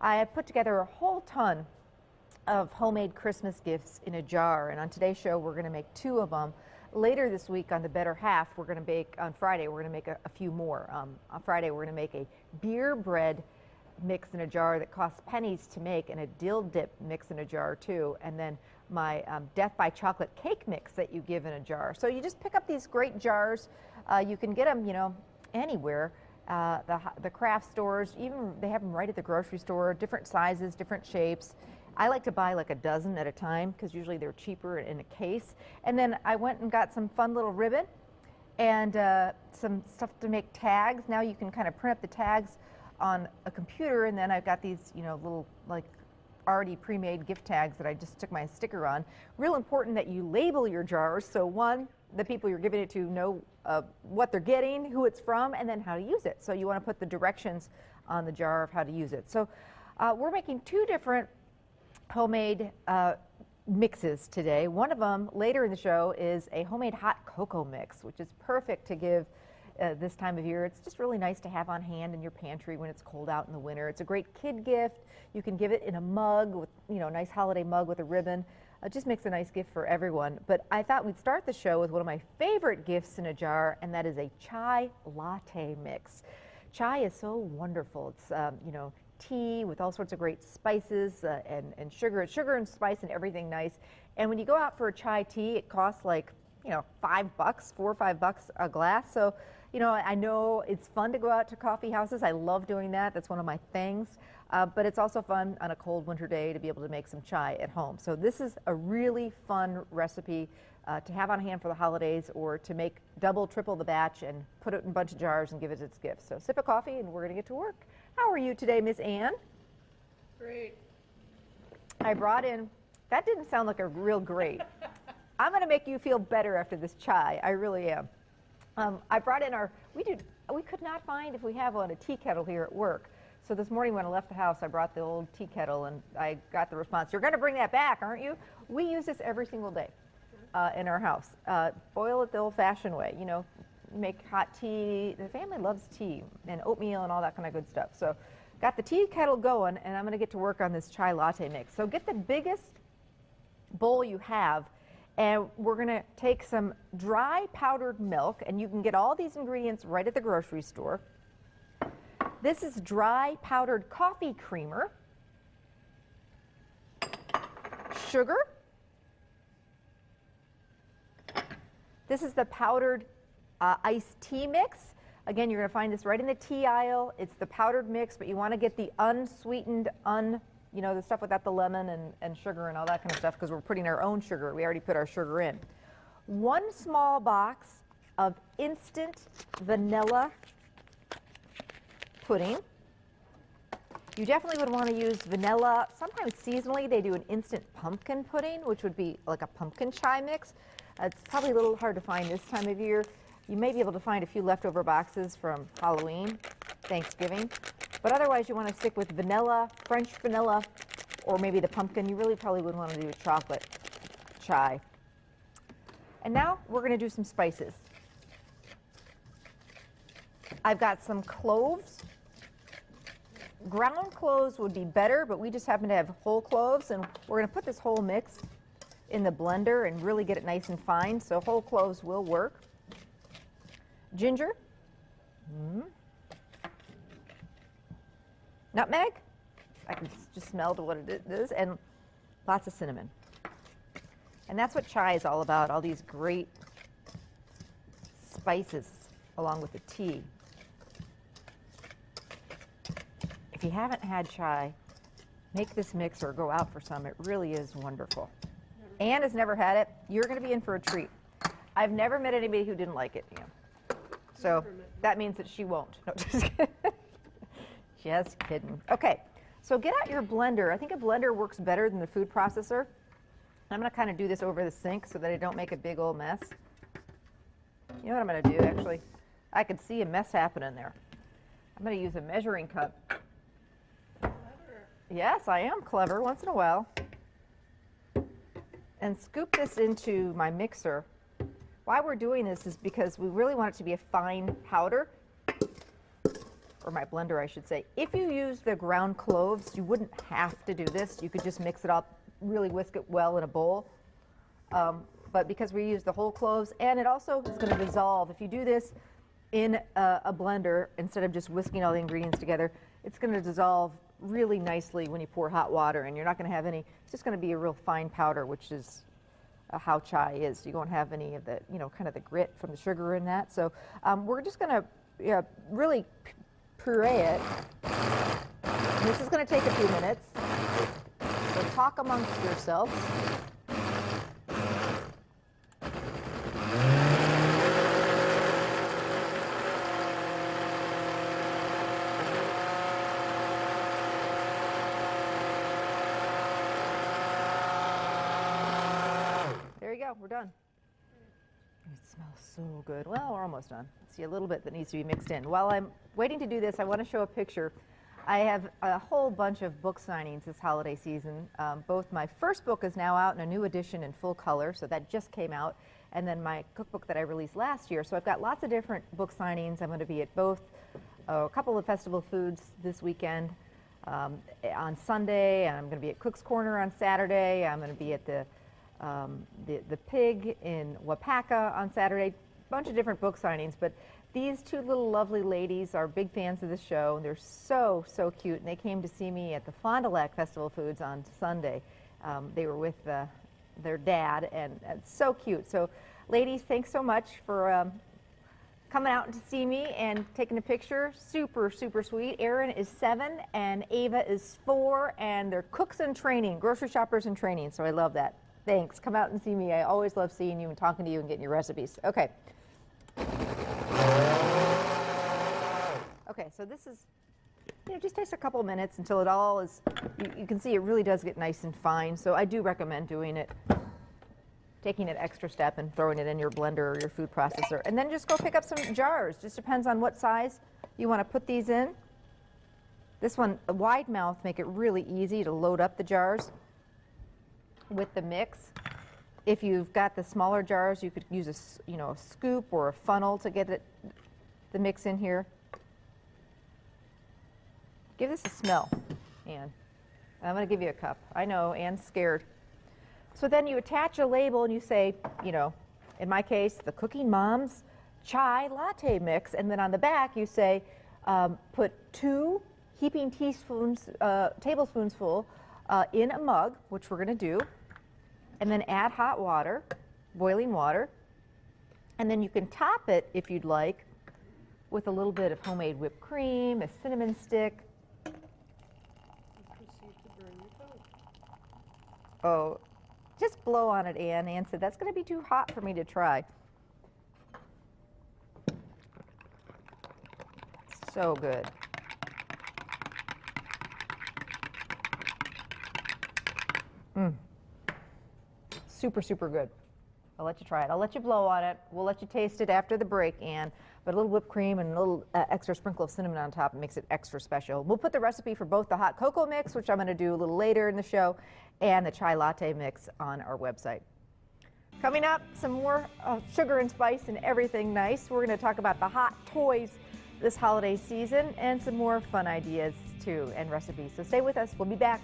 I put together a whole ton of homemade Christmas gifts in a jar, and on today's show we're going to make 2 of them. Later this week on the Better Half, we're going to make, on Friday, we're going to make a few more. On Friday, we're going to make a beer bread mix in a jar that costs pennies to make, and a dill dip mix in a jar too, and then my Death by Chocolate cake mix that you give in a jar. So you just pick up these great jars. You can get them, anywhere. The craft stores, even they have them right at the grocery store, different sizes, different shapes. I like to buy like a dozen at a time because usually they're cheaper in a case. And then I went and got some fun little ribbon and some stuff to make tags. Now you can kind of print up the tags on a computer, and then I've got these, little like already pre-made gift tags that I just stick my sticker on. Real important that you label your jars, so one, the people you're giving it to know what they're getting, who it's from, and then how to use it. So you want to put the directions on the jar of how to use it. So we're making 2 different homemade mixes today. One of them later in the show is a homemade hot cocoa mix, which is perfect to give this time of year. It's just really nice to have on hand in your pantry when it's cold out in the winter. It's a great kid gift. You can give it in a mug with, a nice holiday mug with a ribbon. It just makes a nice gift for everyone. But I thought we'd start the show with one of my favorite gifts in a jar, and that is a chai latte mix. Chai is so wonderful. It's, tea with all sorts of great spices and sugar. It's sugar and spice and everything nice. And when you go out for a chai tea, it costs like, $5, $4 or $5 a glass. So, I know it's fun to go out to coffee houses. I love doing that. That's one of my things. But it's also fun on a cold winter day to be able to make some chai at home. So this is a really fun recipe to have on hand for the holidays, or to make double, triple the batch and put it in a bunch of jars and give it as gifts. So sip a coffee and we're going to get to work. How are you today, Miss Ann? Great. I brought in, that didn't sound like a real great. I'm going to make you feel better after this chai. I really am. I brought in we could not find, if we have one, a tea kettle here at work. So this morning when I left the house, I brought the old tea kettle, and I got the response, "You're going to bring that back, aren't you?" We use this every single day in our house. Boil it the old-fashioned way, make hot tea. The family loves tea and oatmeal and all that kind of good stuff. So got the tea kettle going, and I'm going to get to work on this chai latte mix. So get the biggest bowl you have, and we're going to take some dry powdered milk, and you can get all these ingredients right at the grocery store. This is dry powdered coffee creamer, sugar. This is the powdered iced tea mix. Again, you're going to find this right in the tea aisle. It's the powdered mix, but you want to get the unsweetened, the stuff without the lemon and sugar and all that kind of stuff, because we're putting our own sugar. We already put our sugar in. 1 small box of instant vanilla pudding. You definitely would want to use vanilla. Sometimes seasonally they do an instant pumpkin pudding, which would be like a pumpkin chai mix. It's probably a little hard to find this time of year. You may be able to find a few leftover boxes from Halloween, Thanksgiving, but otherwise you want to stick with vanilla, French vanilla, or maybe the pumpkin. You really probably wouldn't want to do a chocolate chai. And now we're going to do some spices. I've got some cloves. Ground cloves would be better, but we just happen to have whole cloves, and we're going to put this whole mix in the blender and really get it nice and fine, so whole cloves will work. Ginger. Nutmeg. I can just smell what it is, and lots of cinnamon. And that's what chai is all about, all these great spices along with the tea. If you haven't had chai, make this mix or go out for some. It really is wonderful. Ann has never had it. You're going to be in for a treat. I've never met anybody who didn't like it, Ann. So that means that she won't. No, just kidding. Just kidding. Okay, so get out your blender. I think a blender works better than the food processor. I'm going to kind of do this over the sink so that I don't make a big old mess. You know what I'm going to do, actually? I can see a mess happening there. I'm going to use a measuring cup. Yes, I am clever once in a while. And scoop this into my mixer. Why we're doing this is because we really want it to be a fine powder. or my blender, I should say. If you use the ground cloves, you wouldn't have to do this. You could just mix it up, really whisk it well in a bowl. But because we use the whole cloves, and it also is going to dissolve. If you do this in a blender, instead of just whisking all the ingredients together, it's going to dissolve really nicely when you pour hot water, and you're not going to have any, it's just going to be a real fine powder, which is how chai is. You won't have any of the, kind of the grit from the sugar in that. So we're just going to really puree it. And this is going to take a few minutes. So talk amongst yourselves. There you go, we're done. It smells so good. Well, we're almost done. See a little bit that needs to be mixed in. While I'm waiting to do this, I want to show a picture. I have a whole bunch of book signings this holiday season. Both my first book is now out in a new edition in full color, so that just came out, and then my cookbook that I released last year. So I've got lots of different book signings. I'm going to be at both a couple of festival foods this weekend on Sunday, and I'm going to be at Cook's Corner on Saturday. I'm going to be at the Pig in Wapaka on Saturday. A bunch of different book signings, but these two little lovely ladies are big fans of the show, and they're so cute, and they came to see me at the Fond du Lac Festival Foods on Sunday. They were with their dad, and it's so cute. So ladies, thanks so much for coming out to see me and taking a picture. Super sweet. Erin is 7 and Ava is 4, and they're cooks in training, grocery shoppers in training, so I love that. Thanks. Come out and see me. I always love seeing you and talking to you and getting your recipes. Okay. Okay, so this is, just takes a couple of minutes until it all is, you can see it really does get nice and fine. So I do recommend doing it, taking an extra step and throwing it in your blender or your food processor. And then just go pick up some jars. Just depends on what size you want to put these in. This one, a wide mouth, make it really easy to load up the jars with the mix. If you've got the smaller jars, you could use a scoop or a funnel to get the mix in here. Give this a smell, Ann. I'm going to give you a cup. I know, Ann's scared. So then you attach a label and you say, in my case, the Cooking Mom's Chai Latte Mix, and then on the back you say, put 2 heaping tablespoons full in a mug, which we're going to do, and then add hot water, boiling water, and then you can top it, if you'd like, with a little bit of homemade whipped cream, a cinnamon stick. Oh, just blow on it, Ann. Ann said, that's going to be too hot for me to try. So good. Super good. I'll let you try it. I'll let you blow on it. We'll let you taste it after the break, Ann. But a little whipped cream and a little extra sprinkle of cinnamon on top makes it extra special. We'll put the recipe for both the hot cocoa mix, which I'm going to do a little later in the show, and the chai latte mix on our website. Coming up, some more sugar and spice and everything nice. We're going to talk about the hot toys this holiday season and some more fun ideas too and recipes. So stay with us. We'll be back.